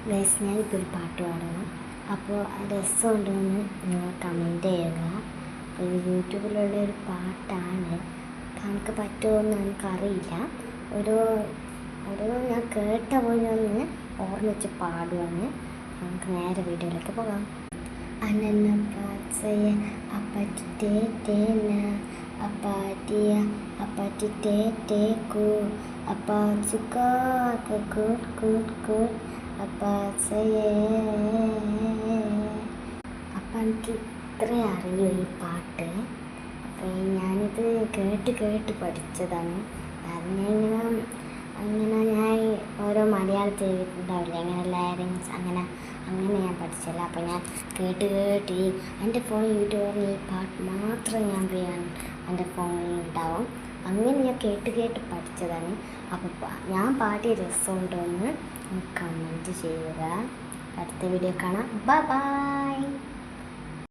Guys, ഞാനിപ്പോൾ ഒരു പാട്ട് പാടണം. അപ്പോൾ രസമുണ്ടെന്ന് നിങ്ങൾ കമൻറ്റ് ചെയ്യുക. അപ്പോൾ ഇത് യൂട്യൂബിലുള്ള ഒരു പാട്ടാണ്. അപ്പോൾ എനിക്ക് പറ്റുമോയെന്ന് എനിക്കറിയില്ല. ഒരു ഞാൻ കേട്ട പോലെ ഒന്ന് ഓർമ്മിച്ച് പാടുവാണ്. നമുക്ക് നേരെ വീഡിയോയിലേക്ക് പോകാം. അനന്ന പാച്ചയ അപ്പറ്റി തേന അപ്പാറ്റിയ അപ്പറ്റി തേക്കു അപ്പാച്ചുക്കാ കൂട്ട് കൂട്ട് കൂട്ട് അപ്പാച്ചയേ. അപ്പം എനിക്ക് ഇത്രേ അറിയൂ ഈ പാട്ട്. അപ്പം ഞാനിത് കേട്ട് പഠിച്ചതാണ്. അങ്ങനെ ഞാൻ ഓരോ മലയാളത്തിൽ ഉണ്ടാവില്ല ഇങ്ങനെ ലാരിങ്സ് അങ്ങനെ ഞാൻ പഠിച്ചില്ല. അപ്പോൾ ഞാൻ കേട്ട് എൻ്റെ ഫോണിൽ യൂട്യൂബിൽ ഈ പാട്ട് മാത്രം ഞാൻ എൻ്റെ ഫോണിൽ ഉണ്ടാവും. അങ്ങനെ ഞാൻ കേട്ട് പഠിച്ചതാണ്. അപ്പോൾ ഞാൻ പാടിയ രസമുണ്ടോ എന്ന് കമൻറ്റ് ചെയ്യുക. അടുത്ത വീഡിയോ കാണാം. ബൈ.